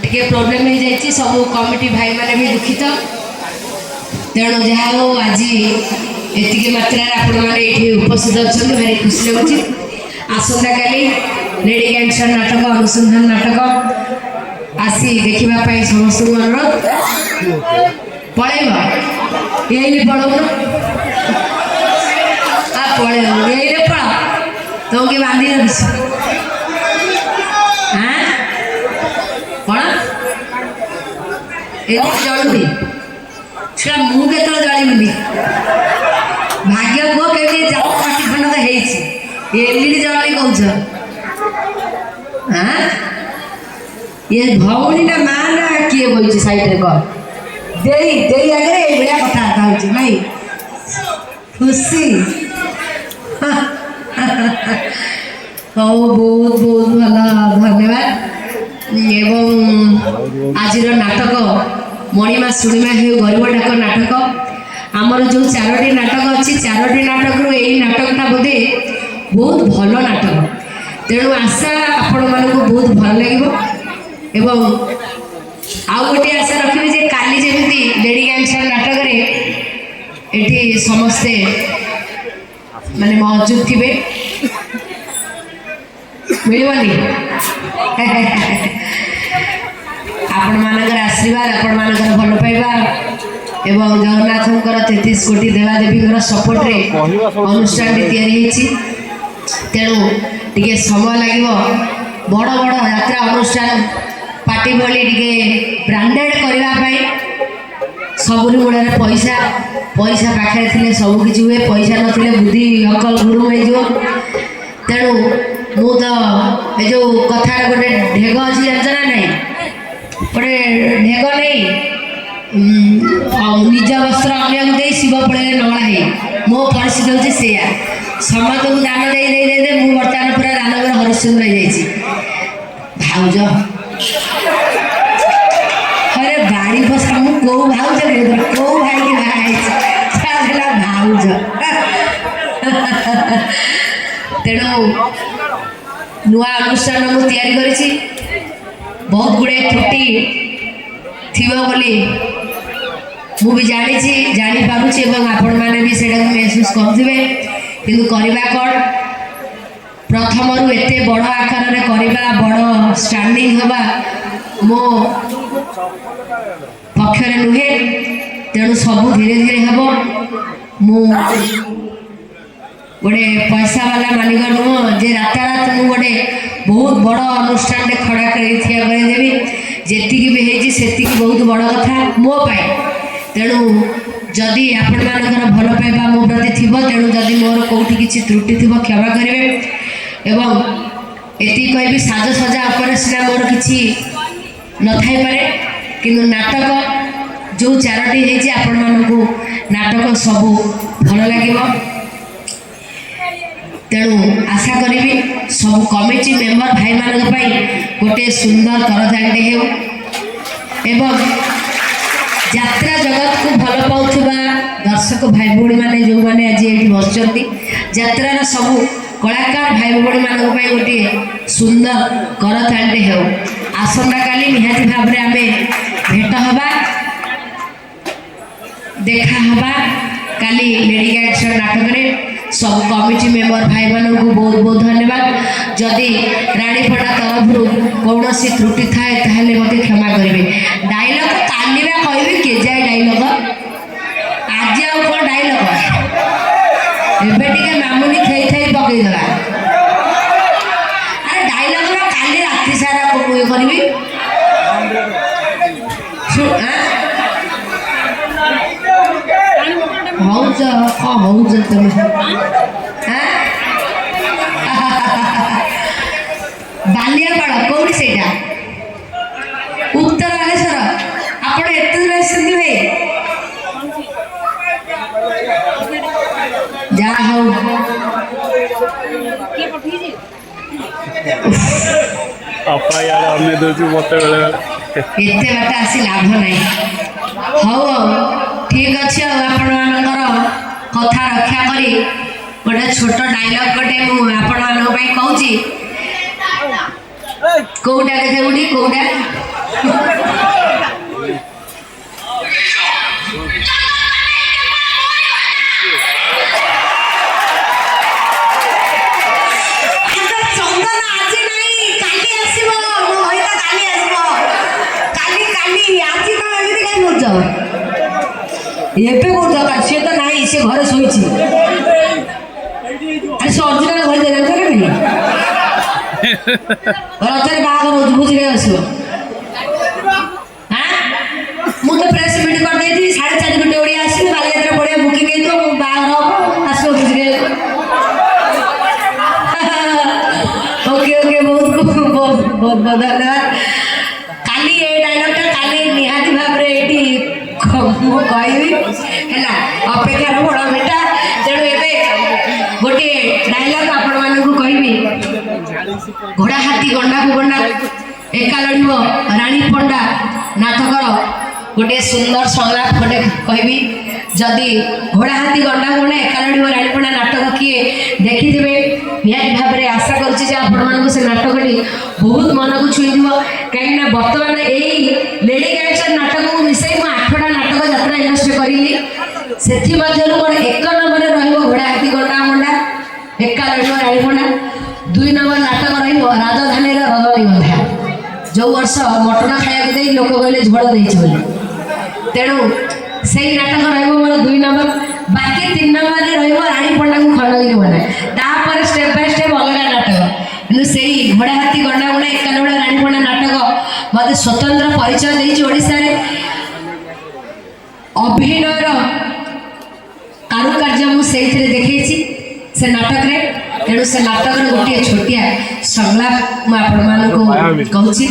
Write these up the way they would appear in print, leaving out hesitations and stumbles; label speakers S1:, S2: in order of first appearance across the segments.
S1: टे प्रोब्लेम हो जाए सब कमिटी भाई मैंने भी दुखित तेणु जहाँ हो आज एति मात्रा आपण मैंने उपस्थित अच्छा भारी खुशी लगुच आसंता काली लेडी कैंसर नाटक अनुसंधान नाटक आसी देखापी समस्त अनुरोध पलैब ये पलौ पलैब ये पल तो कि बांधी रखी हाँ कौन ये जलुनी छुआ मुझे जलमी भाग्य पुह के पाटी खंड तो एलईडी जलनी कौन हाँ ये भौणी ना माँ ना किए बोली साइड कह दे आगे ये कथा नहीं खुशी बहुत बहुत भल धन्यवाद एवं आज नाटक मणिमा शुणिमा हे गरीब डाक नाटक आमर जो 4टी नाटक अच्छी 4टी नाटक यही नाटकटा बोधे बहुत भल नाटक तेणु आशा आपण मानक बहुत भल लगे एवं आउ गोटे आशा रखी जे काली जमी लेडी कैंसर नाटक ये समस्ते माने मौजूद थे मिलवानी आपण मानकर आशीर्वाद आपण मानकर भल पाइबा एवं जगन्नाथंकर 33 कोटी देवादेवी सपोर्ट रे अनुष्ठान तैयारी तेणु टिके समय लगे बड़ बड़ यात्रा अनुष्ठान पार्टी भली टिके ब्रांडेड करने सब गुड़े पैसा पैसा पाखे थे सब किसी हुए पैसा नथिले बुद्धि अकल गुरु हो तेणु मु तो ये जो कथा गोटे ढेग अच्छी जानच ना नहीं गोटे ढेग नहीं निज वस्त्र अन्य शिव पड़े नला है मो परिस्थिति हूँ से समस्त को दान दे दे दे दे मु बर्तमान पूरा दानगर हरिश्चंद्र भाउज अरे गाड़ी बसा मु कौ भाउज कौ भाई की बाहर भाउज तेणु नुआ अनुष्ठान मुझे तैयारी करी बहुत गुड़े त्रुटि थी बोली मु भी जानी जापारुची आपण मैंने भी से महसूस करुवे कि करवा कौन प्रथम रु एत बड़ आकार में करवा बड़ स्टैंडिंग हवा मो पक्षर नुहे तेणु सब धीरे धीरे हम मु गोटे पैसा वाला मालिक नुह जे रातारात मु गोटे बहुत बड़ अनुष्ठान खड़ा करदेवी जी भी सेति बहुत बड़ कथा मो पाए तेणु जदि आपण मानकर भल पाइबा मो प्रति थी तेणु जदि मोर कौटी किसी त्रुटि थी क्षमा करेंगे एवं एति कहि साजसजा उपर सीना मोर किसी न थाई पारे किंतु नाटक जो 4टी है आपण मानकु नाटक सब भल लगे तेणु आशा करी सब कमिटी मेंबर भाई मान गोटे सुंदर करदांडे हो एवं यात्रा जगत को भल पाउथबा दर्शक भाई भौणी मैंने जो मैंने आज ये बस यात्रार सब कलाकार भाई भौणी मान गोटे सुंदर करदांडे हो आसंता काली निहाती भाव में आम भेट हवा देखा हवा काली लेडी कैंसर नाटक रे सब कमिटी मेंबर भाई मान को बहुत बहुत धन्यवाद जदि रानीपड़ा तरफ कौन सी त्रुटि थाए ताहले मते क्षमा करेंगे डायलॉग काली बा कहबी के जाय डायलॉग आज आ कौन डायलॉग एबे टिके मामुनी थई थई पकई दला अरे डायलॉग ना काली राति सारा को करबी हौज हौज तुम बालियापाड़ कौटी से उत्तर बालेश्वर आप भाई जा हौ एते बात आसी लाभ नहीं हौ ठीक अच्छे आपण मानकर कथा रक्षा करी गोटे छोट डायलॉग गोटे मु आपण मान कहूँ कौटा देखा कौटा दब एबे को दरकार से तो नहीं से घर सोईची अरे से ओरिजिनल घर दे जानते नहीं और अथरे बाहर बुझ रे आसो हां मु तो प्रेस मीट कर देती 4:30 घंटे ओडी आसी बालियात्रा पड़िया बुकिंग है तो बाहर आसो बुझ रे ओके ओके बहुत बहुत बहुत धन्यवाद काली ए डायलॉग टा काली निहाती भाव रे एटी मु कहबी हैला अपेक्षा रो बड़ बेटा तेणु एबे गोटे डायलॉग आपण मानन को कहबी घोड़ा हाथी गंडा को गंडा एका लड़िबो रानी पंडा नाटकर गोटे सुंदर संलाप गोटे कहबी जदि घोड़ा हाथी गंडा गंडा एका लड़िबो रानी पंडा नाटक किए देखिथिबे निहाती भाव रे आशा करूची जे आपण मान को से नाटकटी बहुत मन को छुई दिबो काहे ना वर्तमान एई लेडी गैंगस्टर नाटक को मिसई म 8टा नाटक यात्रा इन्वेस्ट करिली सेथि मध्यरु मोर 1 नंबर रहइबो घोड़ा हाथी गंडा गंडा एका लड़िबो रानी पंडा 2 नंबर नाटक रहइबो राजधानी रे रजनी बंधा जो वर्ष मटन खाया दे लोक कहले झोड़ देछि बोली तेणु सेही नाटक रहइबो मोर 2 नंबर बाकी 3 नंबर रे रहइबो रानी पंडा को खंडगिरी बना तापर स्टेप बाय स्टेप अलगा नाटक किंतु सेही घोड़ा हाथी गंडा गंडा एका लड़ा रानी पंडा नाटक मते स्वतंत्र परिचय देछि ओडिसा रे अभिनयर कारुकार्य मु सेही देखैछि से नाटक रे तेणु से नाटक रे गोटे छोटिया संलाप मु आपण मान को कहूछि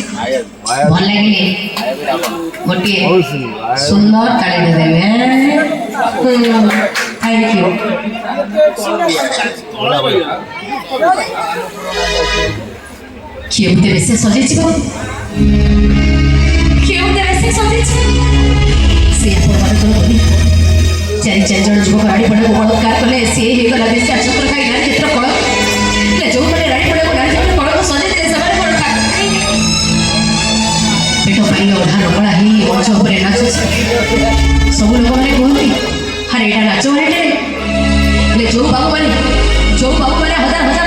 S1: भल लागिले गोटे सुंदर ताली दे देबे थैंक यू क्यों तेरे से सजेछि क्यों तेरे से सजेछि से पर तो बोली चारि जण जुग गाड़ी पड़े बलात्कार कले से हे गला देश चक्र खाई ना चित्र पड़ ले जो पड़े गाड़ी पड़े गाड़ी पड़े पड़ को सजे दे सवार पड़ का पेटो पाई ओढ़ा नपड़ा ही मंच ऊपर नाचो सब लोग माने कहती अरे एटा नाचो रे ले जो बाबू माने हजार हजार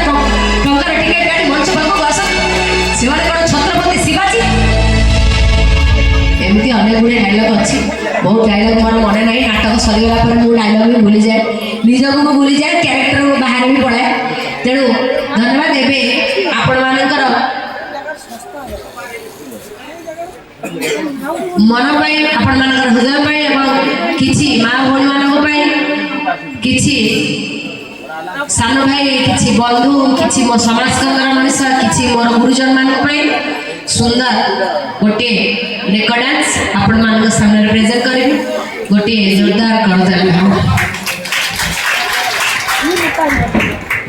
S1: टंकार टिकेट गाड़ी मंच पाखो आस सेवारे कोन छत्रपति शिवाजी एमती अनेक गुड़े डायलॉग अच्छी बहुत डायलॉग मोर मन नहीं नाटक सरीगला पर मु डायलॉग भी भूली जाए निजक को भूली जाए कैरेक्टर बाहर भी पड़े तेणु धन्यवाद एबे आपण मानकर मन पाई आपण मानकर हृदय पाई एवं किछि मां भोणी मानक पाई किछि सानो भाई किछि बंधु किछि मो समाज केन्द्र मनुष्य किछि मोर गुरुजन मानक पाई सुंदर गोटे रेकॉर्ड डांस आपण मानक सामने प्रेजेंट करिबी गोटे जोरदार करताली